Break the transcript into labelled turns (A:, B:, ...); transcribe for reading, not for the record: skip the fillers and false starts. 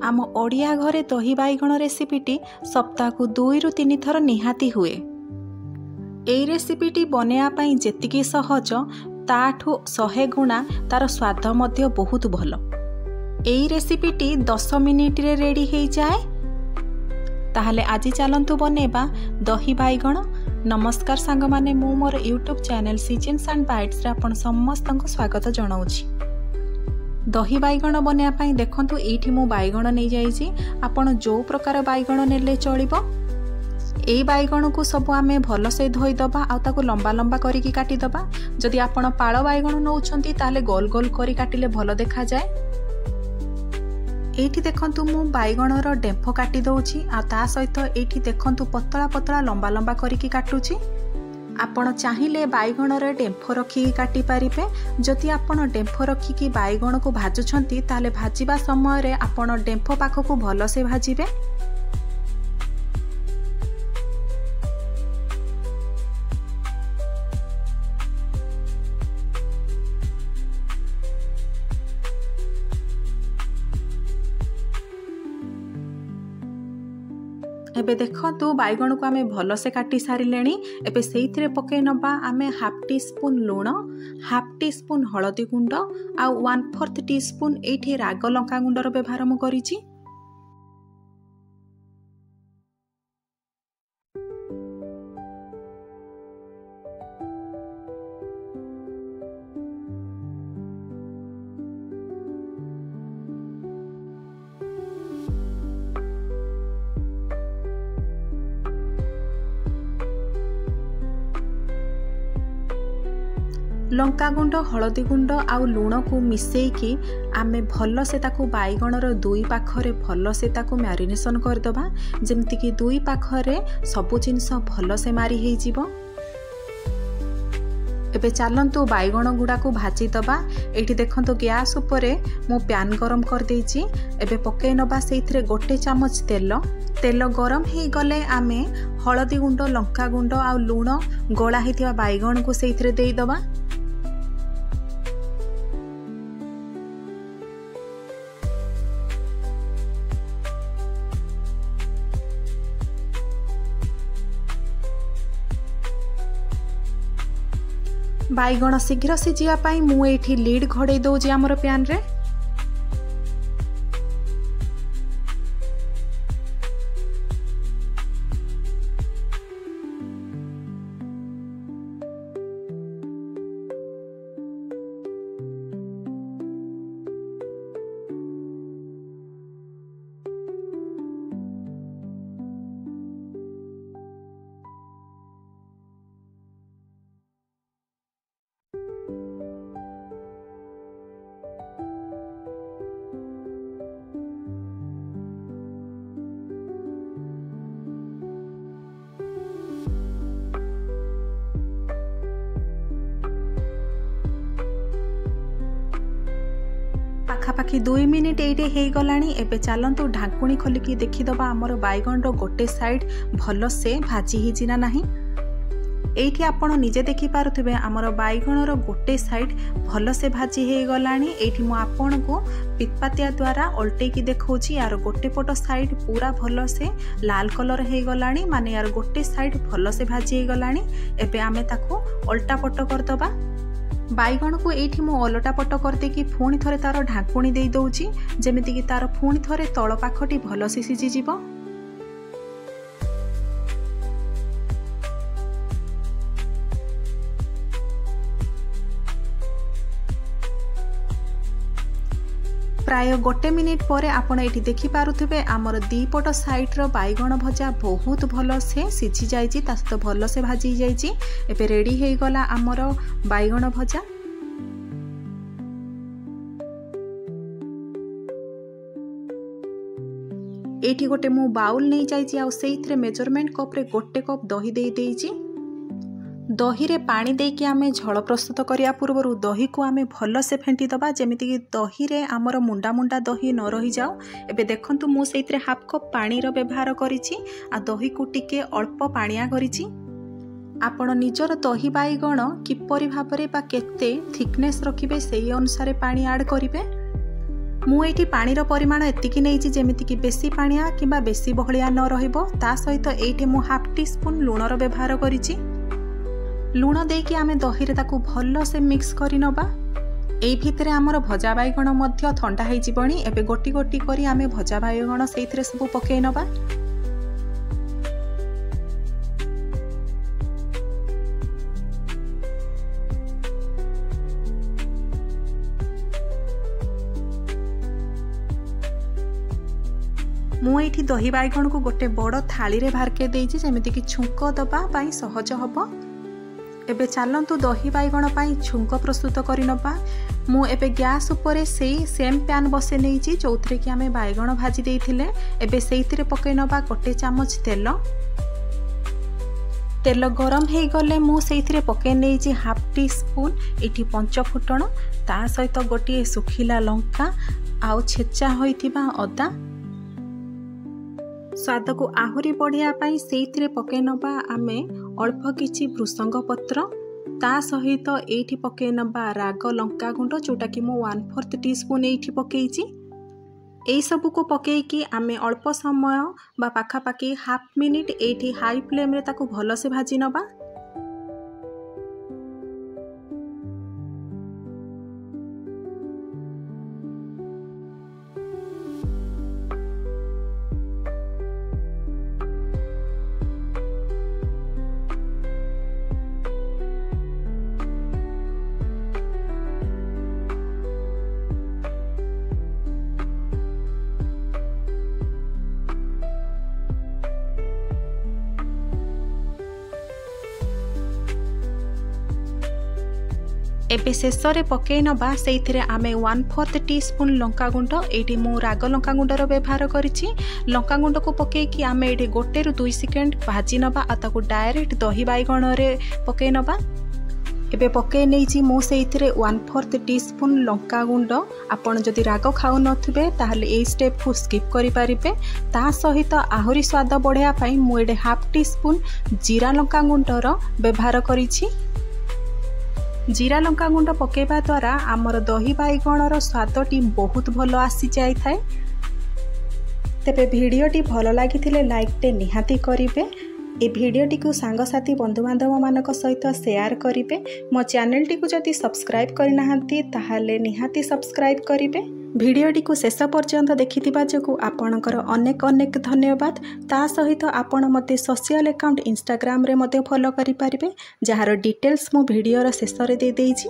A: आम ओडिया घरे दही बाइगण रेसिपीटी सप्ताह को 2 ରୁ 3 थर निहाती हुए। एई रेसिपीटी बनाइबा जेतिकी सहज ताठू 100 गुणा तार स्वाद मध्य बहुत भल। एई रेसिपीटी 10 मिनिट रे रेडी हो जाए। ताहले आज चलंतु बनेबा दही बाइगण। नमस्कार सांग माने, मु मोर YouTube channel seasons and bites रे आपण समस्त को स्वागत जनाऊछि। दही बाइगण बनाइबा देखंतु एठी मु बाइगण नै जाइछि। आपण जो प्रकार बाइगण नेले चलिबो। एई बाइगण को सब आमे भल से धोई दबा आ ताको लंबा लंबा करिकी काटी दबा। जदि आपण पाळ बाइगण नउछंती ताले गोल गोल करी काटिले भल देखा जाए। एठी देखंतु मु बाइगणर डेंफ काटी दउछि आ ता सहित एठी देखंतु पतला पतला लंबा लंबा करिकी काटुछि। आपण चाहिए बाइगणर डेंफ रखिकी काटी पारिबे। जदि आपण डेंफ रखिकी बाइगण को भाजुछंती ताले भाजिबा समय रे आपण डेंफ पाखकु भल से भाजिबे। एबे देखंतु बाइगण को आमे भल से काटी सारिले। एबे सेइथिरे पके नबा आमे हाफ टी स्पून लूण, हाफ टी स्पून हळदी गुंड आ 1/4 टी स्पून एठी राग लंका गुंडर व्यवहार मु करिछि। लंका गुंड, हलदी गुंड आउ लूण को मिसेकी आमे भल से ताकू बाइगणर दुई पाखरे भल से ताकू मैरिनेशन करदबा, जेमति कि दुई पाखरे सबु जिनस भल से मारी हेइ जिवो। एबे चलंतु बाइगण गुडा को भाजी दबा। एठी देखंतु गैस उपरे मु पैन गरम कर देइछि। एबे पके नबा सेइथिरे 1 चामच तेल। तेल गरम हे गले आमे हलदी गुंड, लंका गुंड आउ लूण गोळा हेतिबा बाइगण को सेइथिरे देइ दबा। बाइगण शीघ्र सिझिया पाई मु एठी लीड घोड़े दउछि हमर पैन रे। पाखापाखि 2 मिनिट एइटे हेइ गलानी। एबे चलंतु ढाकुणी खोलिकी देखिदबा हमर बाइगणर गोटे साइड भल से भाजी हिछि ना नाही। एइठी आपण निजे देखि पारुथिबे हमर बाइगणर गोटे साइड भल से भाजी हेइ गलानी। एइठी मु आपण को पितपातिया द्वारा उल्टेकी देखौछि। यार गोटे पट साइड पूरा भल से लाल कलर हेइ गलानी, माने यार गोटे साइड भल से भाजी हेइ गलानी। एबे आमे ताको उल्टा पट करदबा। बाइगण को एठी मु ओलटा पट करदे कि पुणी थरे तार ढाकुणी देई दउछि, जेमिति कि तार पुणी थरे तळ पाखटी भल से सिझि जिवो। प्राय 1 मिनिट पर आपण एठी देखि पारुथिबे हमर दी पट साइड रो बाइगण भजा बहुत भल से सिझि जाइछि, ता सहित भल से भाजी जाइछि। एबे रेडी हेइ गला हमर बाइगण भजा। एठी गोटे मु बाउल नै जाइछि आ सेइथिरे मेजरमेंट कप रे 1 कप दही देई देइछि। दही रे पानी देकी आमे झोल प्रस्तुत करिया पूर्व दही को आमे भल से फेंटी दबा, जेमिति कि दही रे आमर मुंडा मुंडा दही न रही जाओ। एबे देखंतु मु सेइथिरे हाफ कप पानी रो व्यवहार करिछि आ दही को टिके अल्प पानिया करिछि। आपण निजर दही बाइगण किपरि भाबरे बा केते थिकनेस रखिबे सेही अनुसार पानी ऐड करिवे। मुझे पानीर परिमाण एतिकी नहीं जमीक बेसी पाणिया कि बेसी बहलिया न रहिबो। ता सहित ये मु हाफ टी स्पून लुणर व्यवहार करिछि। लुण देकी आमे दही रे ताकू भल से मिक्स करि नबा। एई भितरे आमर भजा बैगण मध्य ठंडा हो जीवनी। एबे गोटी गोटी करी आमे भजा बैगण सेइथिरे सब पकेइ नबा। मुझे दही बैगण को गोटे बड़ थाली रे भारके देइछि जेमिति कि छुंक दबा पाई सहज हबो। एबे चलंतु दही बैगण पाई छुंक प्रस्तुत करि नबा। मु एबे गैस उपरे सेई सेम पैन बसे नेइछि जोथरे कि आमे बैगण भाजी देइथिले। एबे सेइथिरे पकै नबा गोटे चामच तेल। तेल गरम हे गले मु सेइथिरे पकै नेइछि हाफ टी स्पून इठी पंच फुटण, ता सहित गोटे सुखिला लंका आउ छेचा होइथिबा अदा। स्वाद को आहुरी बढ़िया पाई सेइथिरे पकै नबा आमे अल्प किछि भृसंग पत्र, ता सहित एठी पकै नबा राग लंका गुंड जोटा कि मु 1/4 टीस्पून एठी पकईछि। एई सब को पकई कि आमे अल्प समय बा पाखापाखि हाफ मिनिट एठी हाई फ्लेम रे ताकू भल से भाजी नबा। एबे शेषरे पकई नबा सेइथिरे आमे 1/4 टीस्पून लंका गुंड, एठी मु राग लंका गुंडर व्यवहार करिछि। लंका गुंड को पकई कि आमे एठी 1 ରୁ 2 सेकेंड भाजी नबा आ ताकू डायरेक्ट दही बैगण रे पकई नबा। एबे पकई नेइछि मु सेइथिरे 1/4 टीस्पून लंका गुंड। आपण जदि राग खाउ नथिबे ताहले एई स्टेप को स्किप करि परिबे। ता सहित आहुरी स्वाद बढ़िया पई मु एडे हाफ टीस्पून जीरा लंका गुंडर व्यवहार करिछि। जीरा लंका गुंड पकेबा द्वारा आमर दही बैगणर स्वादटी बहुत भल आसी जाय थाए। तेबे भिडियोटी भल लागिथिले लाइकटे निहाती करिवे। ए भिडियोटी को सांगसाथी बंधु बांधव मानक सहित शेयर करिवे। मो चैनलटी को जदि सब्सक्राइब करिनाहांती ताहाले निहाती सब्सक्राइब करिवे। भिडियोटी को शेष पर्यंत देखिथिबा जोगु आपणकर अनेक अनेक धन्यवाद। ता सहित आपण मते सोशल अकाउंट इंस्टाग्राम रे मते फॉलो करि परिबे, जहार डिटेल्स मो भिडियोर शेष रे दे देइछि।